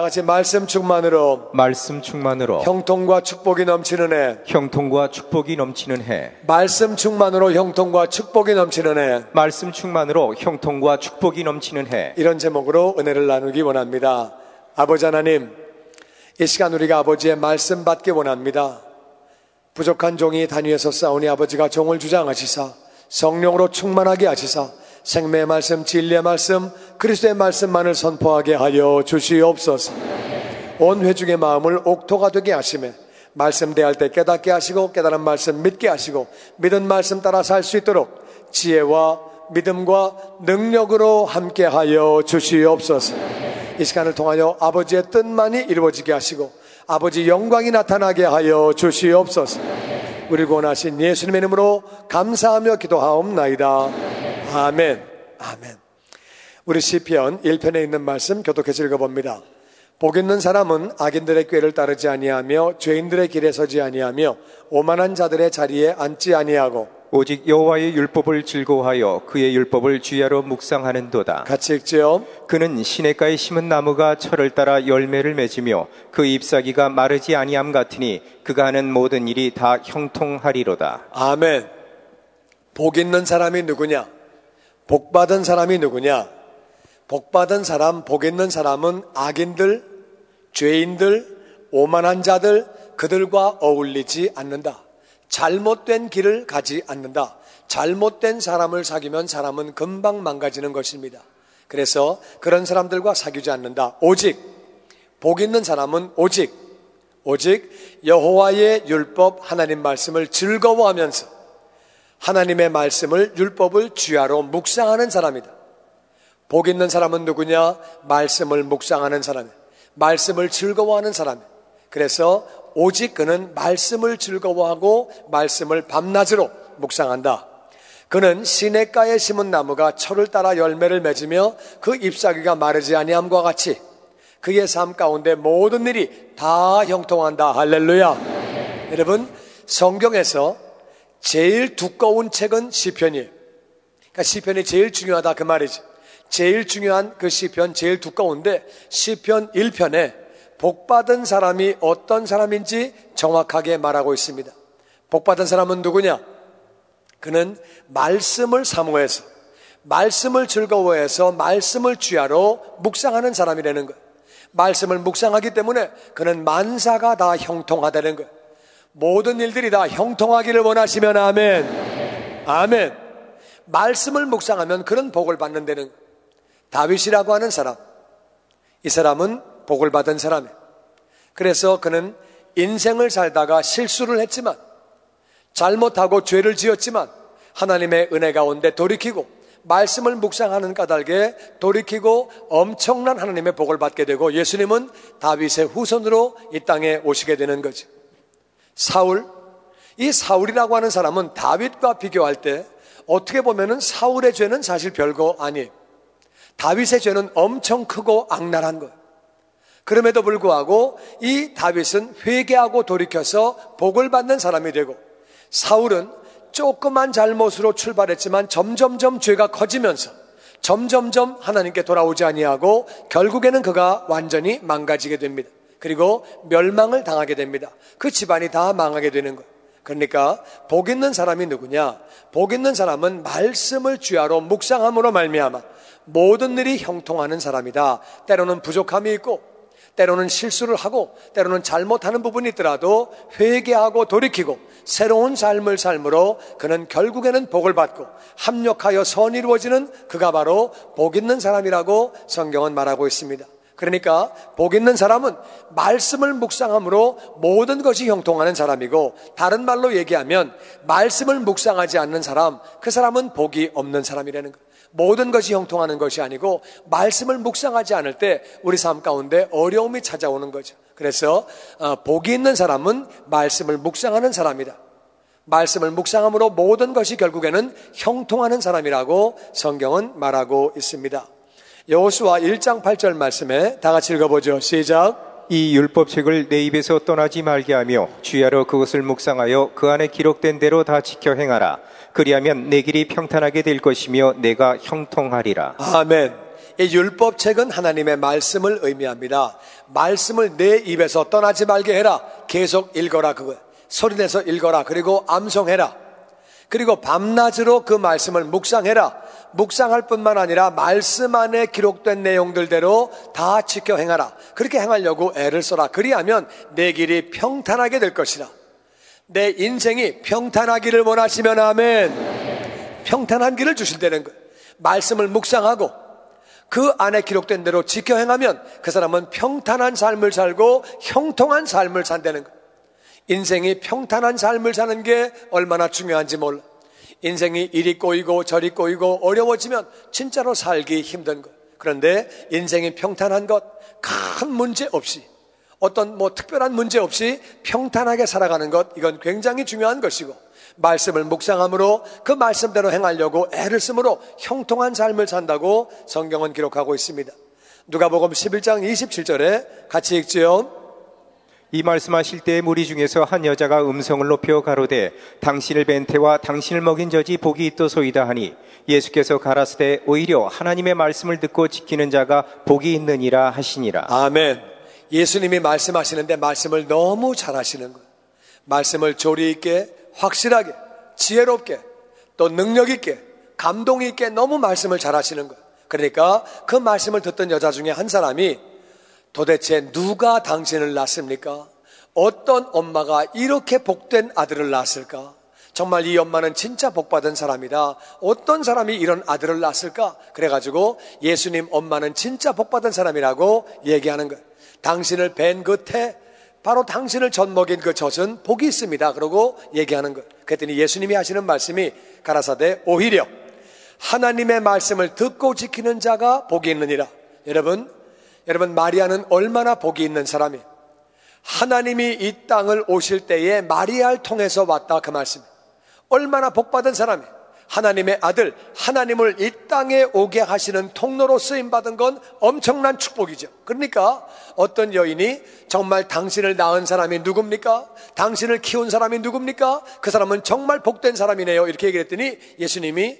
같이 말씀 충만으로 형통과 축복이 넘치는 해. 형통과 축복이 넘치는 해. 말씀 충만으로 형통과 축복이 넘치는 해. 말씀 충만으로 형통과 축복이 넘치는 해. 이런 제목으로 은혜를 나누기 원합니다. 아버지 하나님, 이 시간 우리가 아버지의 말씀 받기 원합니다. 부족한 종이 단위에서 싸우니 아버지가 종을 주장하시사 성령으로 충만하게 하시사 생명의 말씀, 진리의 말씀, 그리스도의 말씀만을 선포하게 하여 주시옵소서. 온 회중의 마음을 옥토가 되게 하시며 말씀 대할 때 깨닫게 하시고 깨달은 말씀 믿게 하시고 믿은 말씀 따라 살 수 있도록 지혜와 믿음과 능력으로 함께하여 주시옵소서. 이 시간을 통하여 아버지의 뜻만이 이루어지게 하시고 아버지 영광이 나타나게 하여 주시옵소서. 우리를 구원하신 예수님의 이름으로 감사하며 기도하옵나이다. 아멘. 아멘. 우리 시편 1편에 있는 말씀 교독해서 읽어봅니다. 복 있는 사람은 악인들의 꾀를 따르지 아니하며 죄인들의 길에 서지 아니하며 오만한 자들의 자리에 앉지 아니하고 오직 여호와의 율법을 즐거워하여 그의 율법을 주야로 묵상하는도다. 같이 읽지요. 그는 시냇가에 심은 나무가 철을 따라 열매를 맺으며 그 잎사귀가 마르지 아니함 같으니 그가 하는 모든 일이 다 형통하리로다. 아멘. 복 있는 사람이 누구냐? 복 받은 사람이 누구냐? 복 받은 사람, 복 있는 사람은 악인들, 죄인들, 오만한 자들, 그들과 어울리지 않는다. 잘못된 길을 가지 않는다. 잘못된 사람을 사귀면 사람은 금방 망가지는 것입니다. 그래서 그런 사람들과 사귀지 않는다. 오직 복 있는 사람은 오직 여호와의 율법 하나님 말씀을 즐거워하면서 하나님의 말씀을 율법을 주야로 묵상하는 사람이다. 복 있는 사람은 누구냐? 말씀을 묵상하는 사람, 말씀을 즐거워하는 사람. 그래서 오직 그는 말씀을 즐거워하고 말씀을 밤낮으로 묵상한다. 그는 시냇가에 심은 나무가 철을 따라 열매를 맺으며 그 잎사귀가 마르지 아니함과 같이 그의 삶 가운데 모든 일이 다 형통한다. 할렐루야. 여러분, 성경에서 제일 두꺼운 책은 시편이에요. 그러니까 시편이 제일 중요하다 그 말이죠. 제일 중요한 그 시편, 제일 두꺼운데 시편 1편에 복받은 사람이 어떤 사람인지 정확하게 말하고 있습니다. 복받은 사람은 누구냐? 그는 말씀을 사모해서, 말씀을 즐거워해서 말씀을 주야로 묵상하는 사람이라는 거예요. 말씀을 묵상하기 때문에 그는 만사가 다 형통하다는 거예요. 모든 일들이 다 형통하기를 원하시면 아멘. 아멘. 말씀을 묵상하면 그런 복을 받는다는 거예요. 다윗이라고 하는 사람, 이 사람은 복을 받은 사람이에요. 그래서 그는 인생을 살다가 실수를 했지만, 잘못하고 죄를 지었지만 하나님의 은혜 가운데 돌이키고 말씀을 묵상하는 까닭에 돌이키고 엄청난 하나님의 복을 받게 되고 예수님은 다윗의 후손으로 이 땅에 오시게 되는 거죠. 사울, 이 사울이라고 하는 사람은 다윗과 비교할 때 어떻게 보면은 사울의 죄는 사실 별거 아니에요. 다윗의 죄는 엄청 크고 악랄한 거예요. 그럼에도 불구하고 이 다윗은 회개하고 돌이켜서 복을 받는 사람이 되고, 사울은 조그만 잘못으로 출발했지만 점점점 죄가 커지면서 점점점 하나님께 돌아오지 아니하고 결국에는 그가 완전히 망가지게 됩니다. 그리고 멸망을 당하게 됩니다. 그 집안이 다 망하게 되는 거예요. 그러니까 복 있는 사람이 누구냐? 복 있는 사람은 말씀을 주야로 묵상함으로 말미암아 모든 일이 형통하는 사람이다. 때로는 부족함이 있고 때로는 실수를 하고 때로는 잘못하는 부분이 있더라도 회개하고 돌이키고 새로운 삶을 삶으로 그는 결국에는 복을 받고 합력하여 선이 이루어지는 그가 바로 복 있는 사람이라고 성경은 말하고 있습니다. 그러니까 복 있는 사람은 말씀을 묵상함으로 모든 것이 형통하는 사람이고, 다른 말로 얘기하면 말씀을 묵상하지 않는 사람, 그 사람은 복이 없는 사람이라는 거예요. 모든 것이 형통하는 것이 아니고 말씀을 묵상하지 않을 때 우리 삶 가운데 어려움이 찾아오는 거죠. 그래서 복이 있는 사람은 말씀을 묵상하는 사람이다. 말씀을 묵상함으로 모든 것이 결국에는 형통하는 사람이라고 성경은 말하고 있습니다. 여호수아 1장 8절 말씀에 다 같이 읽어보죠. 시작. 이 율법책을 내 입에서 떠나지 말게 하며 주야로 그것을 묵상하여 그 안에 기록된 대로 다 지켜 행하라. 그리하면 내 길이 평탄하게 될 것이며 내가 형통하리라. 아멘. 이 율법책은 하나님의 말씀을 의미합니다. 말씀을 내 입에서 떠나지 말게 해라. 계속 읽어라. 그거 소리내서 읽어라. 그리고 암송해라. 그리고 밤낮으로 그 말씀을 묵상해라. 묵상할 뿐만 아니라 말씀 안에 기록된 내용들대로 다 지켜 행하라. 그렇게 행하려고 애를 써라. 그리하면 내 길이 평탄하게 될 것이라. 내 인생이 평탄하기를 원하시면 아멘. 평탄한 길을 주신다는 거예요. 말씀을 묵상하고 그 안에 기록된 대로 지켜 행하면 그 사람은 평탄한 삶을 살고 형통한 삶을 산다는 거예요. 인생이 평탄한 삶을 사는 게 얼마나 중요한지 몰라. 인생이 이리 꼬이고 저리 꼬이고 어려워지면 진짜로 살기 힘든 것. 그런데 인생이 평탄한 것, 큰 문제 없이, 어떤 특별한 문제 없이 평탄하게 살아가는 것, 이건 굉장히 중요한 것이고, 말씀을 묵상함으로 그 말씀대로 행하려고 애를 쓰므로 형통한 삶을 산다고 성경은 기록하고 있습니다. 누가복음 11장 27절에 같이 읽지요. 이 말씀하실 때 무리 중에서 한 여자가 음성을 높여 가로되 당신을 뵌 태와 당신을 먹인 젖이 복이 있도소이다 하니 예수께서 가라사대 오히려 하나님의 말씀을 듣고 지키는 자가 복이 있느니라 하시니라. 아멘. 예수님이 말씀하시는데 말씀을 너무 잘하시는 거예요. 말씀을 조리 있게, 확실하게, 지혜롭게, 또 능력 있게, 감동 있게 너무 말씀을 잘하시는 거예요. 그러니까 그 말씀을 듣던 여자 중에 한 사람이 도대체 누가 당신을 낳습니까? 어떤 엄마가 이렇게 복된 아들을 낳았을까? 정말 이 엄마는 진짜 복받은 사람이다. 어떤 사람이 이런 아들을 낳았을까? 그래가지고 예수님 엄마는 진짜 복받은 사람이라고 얘기하는 거예요. 당신을 뵌 그 태, 바로 당신을 젖먹인 그 젖은 복이 있습니다. 그러고 얘기하는 거예요. 그랬더니 예수님이 하시는 말씀이 가라사대 오히려 하나님의 말씀을 듣고 지키는 자가 복이 있느니라. 여러분 마리아는 얼마나 복이 있는 사람이에요. 하나님이 이 땅을 오실 때에 마리아를 통해서 왔다 그 말씀. 얼마나 복받은 사람이에요. 하나님의 아들, 하나님을 이 땅에 오게 하시는 통로로 쓰임받은 건 엄청난 축복이죠. 그러니까 어떤 여인이 정말 당신을 낳은 사람이 누굽니까? 당신을 키운 사람이 누굽니까? 그 사람은 정말 복된 사람이네요. 이렇게 얘기했더니 예수님이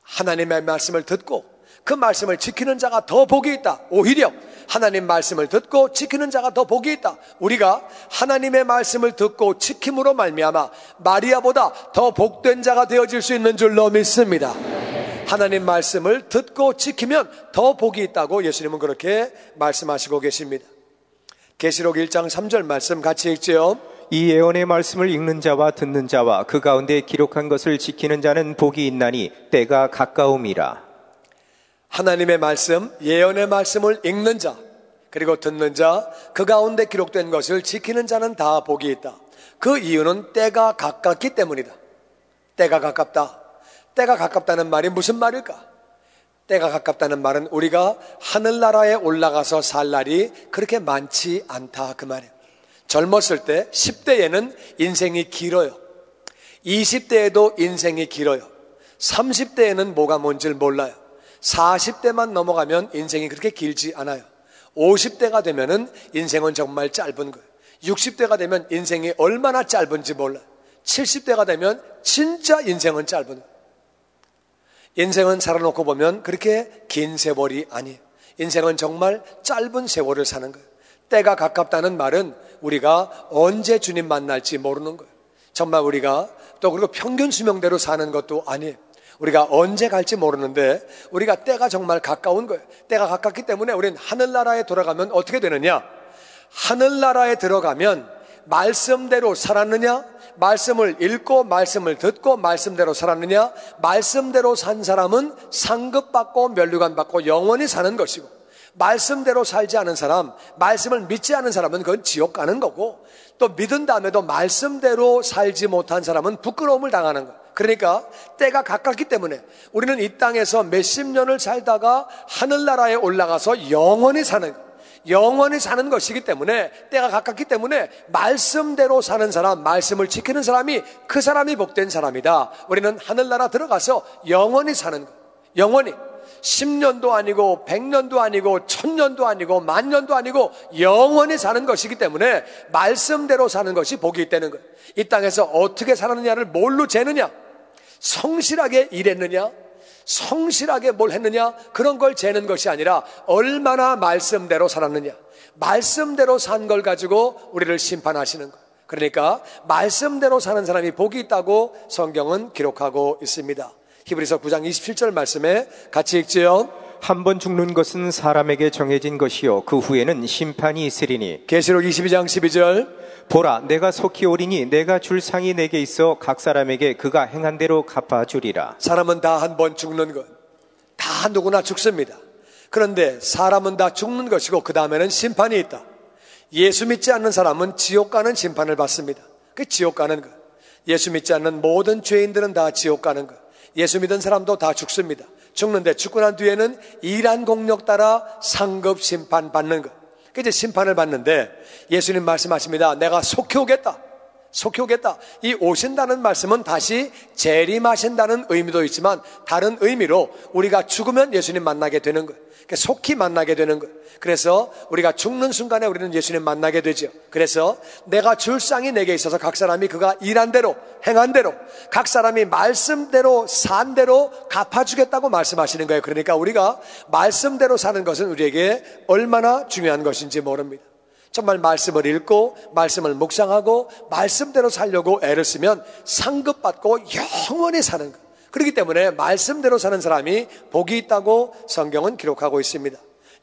하나님의 말씀을 듣고 그 말씀을 지키는 자가 더 복이 있다. 오히려 하나님 말씀을 듣고 지키는 자가 더 복이 있다. 우리가 하나님의 말씀을 듣고 지킴으로 말미암아 마리아보다 더 복된 자가 되어질 수 있는 줄로 믿습니다. 하나님 말씀을 듣고 지키면 더 복이 있다고 예수님은 그렇게 말씀하시고 계십니다. 계시록 1장 3절 말씀 같이 읽지요. 이 예언의 말씀을 읽는 자와 듣는 자와 그 가운데 기록한 것을 지키는 자는 복이 있나니 때가 가까움이라. 하나님의 말씀, 예언의 말씀을 읽는 자, 그리고 듣는 자, 그 가운데 기록된 것을 지키는 자는 다 복이 있다. 그 이유는 때가 가깝기 때문이다. 때가 가깝다. 때가 가깝다는 말이 무슨 말일까? 때가 가깝다는 말은 우리가 하늘나라에 올라가서 살 날이 그렇게 많지 않다 그 말이에요. 젊었을 때 10대에는 인생이 길어요. 20대에도 인생이 길어요. 30대에는 뭐가 뭔지를 몰라요. 40대만 넘어가면 인생이 그렇게 길지 않아요. 50대가 되면은 인생은 정말 짧은 거예요. 60대가 되면 인생이 얼마나 짧은지 몰라요. 70대가 되면 진짜 인생은 짧은 거예요. 인생은 살아놓고 보면 그렇게 긴 세월이 아니에요. 인생은 정말 짧은 세월을 사는 거예요. 때가 가깝다는 말은 우리가 언제 주님 만날지 모르는 거예요. 정말 우리가 또 그리고 평균 수명대로 사는 것도 아니에요. 우리가 언제 갈지 모르는데 우리가 때가 정말 가까운 거예요. 때가 가깝기 때문에 우리는 하늘나라에 돌아가면 어떻게 되느냐? 하늘나라에 들어가면 말씀대로 살았느냐? 말씀을 읽고 말씀을 듣고 말씀대로 살았느냐? 말씀대로 산 사람은 상급받고 면류관 받고 영원히 사는 것이고, 말씀대로 살지 않은 사람, 말씀을 믿지 않은 사람은 그건 지옥 가는 거고, 또 믿은 다음에도 말씀대로 살지 못한 사람은 부끄러움을 당하는 거예요. 그러니까 때가 가깝기 때문에 우리는 이 땅에서 몇십 년을 살다가 하늘나라에 올라가서 영원히 사는 것이기 때문에, 때가 가깝기 때문에 말씀대로 사는 사람, 말씀을 지키는 사람이 그 사람이 복된 사람이다. 우리는 하늘나라 들어가서 영원히 사는 것, 영원히 10년도 아니고 100년도 아니고 1000년도 아니고 10,000년도 아니고 영원히 사는 것이기 때문에 말씀대로 사는 것이 복이 있다는 거예요. 이 땅에서 어떻게 살았느냐를 뭘로 재느냐? 성실하게 일했느냐? 성실하게 뭘 했느냐, 그런 걸 재는 것이 아니라 얼마나 말씀대로 살았느냐, 말씀대로 산 걸 가지고 우리를 심판하시는 것. 그러니까 말씀대로 사는 사람이 복이 있다고 성경은 기록하고 있습니다. 히브리서 9장 27절 말씀에 같이 읽지요. 한 번 죽는 것은 사람에게 정해진 것이요 그 후에는 심판이 있으리니. 계시록 22장 12절. 보라, 내가 속히 오리니 내가 줄 상이 내게 있어 각 사람에게 그가 행한 대로 갚아주리라. 사람은 다 한 번 죽는 것, 다 누구나 죽습니다. 그런데 사람은 다 죽는 것이고 그 다음에는 심판이 있다. 예수 믿지 않는 사람은 지옥 가는 심판을 받습니다. 그 지옥 가는 것. 예수 믿지 않는 모든 죄인들은 다 지옥 가는 것. 예수 믿은 사람도 다 죽습니다. 죽는데 죽고 난 뒤에는 일한 공력 따라 상급 심판 받는 것. 그 이제 심판을 받는데 예수님 말씀하십니다. 내가 속히 오겠다. 속히 오겠다. 이 오신다는 말씀은 다시 재림하신다는 의미도 있지만 다른 의미로 우리가 죽으면 예수님 만나게 되는 것. 그러니까 속히 만나게 되는 것. 그래서 우리가 죽는 순간에 우리는 예수님 만나게 되죠. 그래서 내가 줄 쌍이 내게 있어서 각 사람이 그가 일한 대로 행한 대로 각 사람이 말씀대로 산 대로 갚아주겠다고 말씀하시는 거예요. 그러니까 우리가 말씀대로 사는 것은 우리에게 얼마나 중요한 것인지 모릅니다. 정말 말씀을 읽고 말씀을 묵상하고 말씀대로 살려고 애를 쓰면 상급받고 영원히 사는 것. 그렇기 때문에 말씀대로 사는 사람이 복이 있다고 성경은 기록하고 있습니다.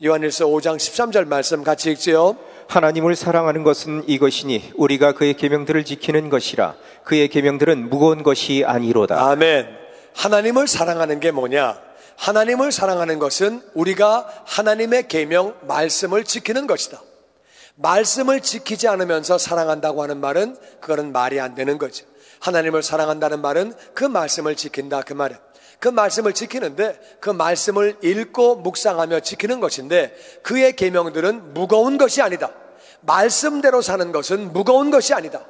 요한일서 5장 13절 말씀 같이 읽지요. 하나님을 사랑하는 것은 이것이니 우리가 그의 계명들을 지키는 것이라. 그의 계명들은 무거운 것이 아니로다. 아멘. 하나님을 사랑하는 게 뭐냐? 하나님을 사랑하는 것은 우리가 하나님의 계명 말씀을 지키는 것이다. 말씀을 지키지 않으면서 사랑한다고 하는 말은 그거는 말이 안 되는 거죠. 하나님을 사랑한다는 말은 그 말씀을 지킨다 그 말이에요. 그 말씀을 지키는데 그 말씀을 읽고 묵상하며 지키는 것인데 그의 계명들은 무거운 것이 아니다. 말씀대로 사는 것은 무거운 것이 아니다.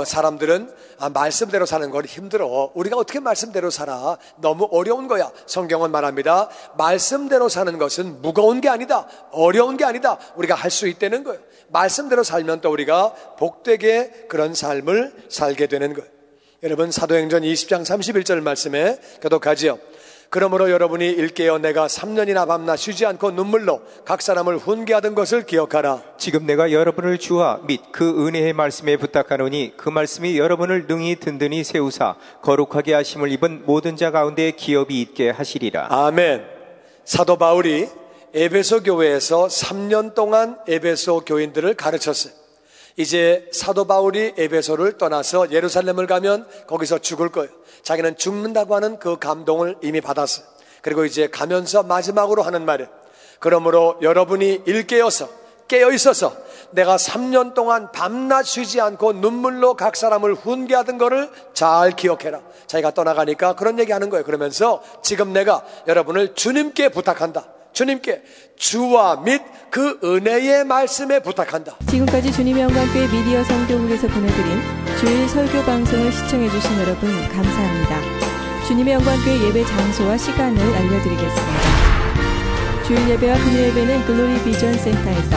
사람들은 말씀대로 사는 건 힘들어. 우리가 어떻게 말씀대로 살아? 너무 어려운 거야. 성경은 말합니다. 말씀대로 사는 것은 무거운 게 아니다. 어려운 게 아니다. 우리가 할 수 있다는 거예요. 말씀대로 살면 또 우리가 복되게 그런 삶을 살게 되는 거예요. 여러분 사도행전 20장 31절 말씀에 교독하지요. 그러므로 여러분이 일깨어 내가 3년이나 밤낮 쉬지 않고 눈물로 각 사람을 훈계하던 것을 기억하라. 지금 내가 여러분을 주와 및 그 은혜의 말씀에 부탁하노니 그 말씀이 여러분을 능히 든든히 세우사 거룩하게 하심을 입은 모든 자 가운데 기업이 있게 하시리라. 아멘. 사도 바울이 에베소 교회에서 3년 동안 에베소 교인들을 가르쳤어요. 이제 사도 바울이 에베소를 떠나서 예루살렘을 가면 거기서 죽을 거예요. 자기는 죽는다고 하는 그 감동을 이미 받았어요. 그리고 이제 가면서 마지막으로 하는 말은 그러므로 여러분이 일깨어서 깨어있어서 내가 3년 동안 밤낮 쉬지 않고 눈물로 각 사람을 훈계하던 거를 잘 기억해라. 자기가 떠나가니까 그런 얘기하는 거예요. 그러면서 지금 내가 여러분을 주님께 부탁한다. 주님께 주와 및 그 은혜의 말씀에 부탁한다. 지금까지 주님의 영광교회 미디어 선교국에서 보내드린 주일 설교 방송을 시청해 주신 여러분 감사합니다. 주님의 영광교회 예배 장소와 시간을 알려드리겠습니다. 주일 예배와 금요 예배는 글로리 비전 센터에서,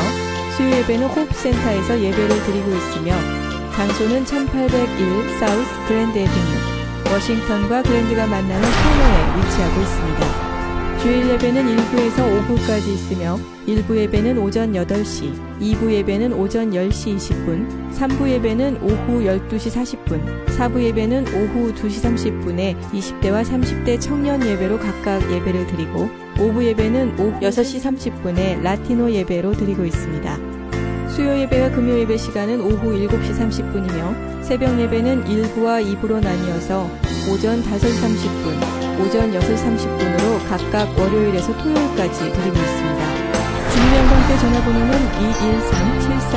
수요 예배는 호프센터에서 예배를 드리고 있으며 장소는 1801 사우스 그랜드 애비뉴 워싱턴과 그랜드가 만나는 코너에 위치하고 있습니다. 주일 예배는 1부에서 5부까지 있으며 1부 예배는 오전 8시, 2부 예배는 오전 10시 20분, 3부 예배는 오후 12시 40분, 4부 예배는 오후 2시 30분에 20대와 30대 청년 예배로 각각 예배를 드리고 5부 예배는 오후 6시 30분에 라티노 예배로 드리고 있습니다. 수요 예배와 금요 예배 시간은 오후 7시 30분이며 새벽 예배는 1부와 2부로 나뉘어서 오전 5시 30분, 오전 6시 30분으로 각각 월요일에서 토요일까지 드리고 있습니다. 주님의 영광교회 전화번호는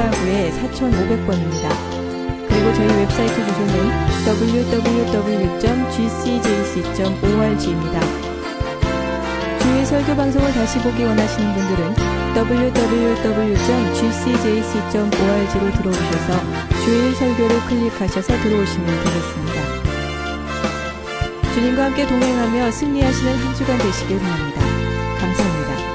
213-749-4500번입니다. 그리고 저희 웹사이트 주소는 www.gcjc.org입니다. 주일 설교 방송을 다시 보기 원하시는 분들은 www.gcjc.org로 들어오셔서 주일 설교를 클릭하셔서 들어오시면 되겠습니다. 주님과 함께 동행하며 승리하시는 한 주간 되시길 바랍니다. 감사합니다.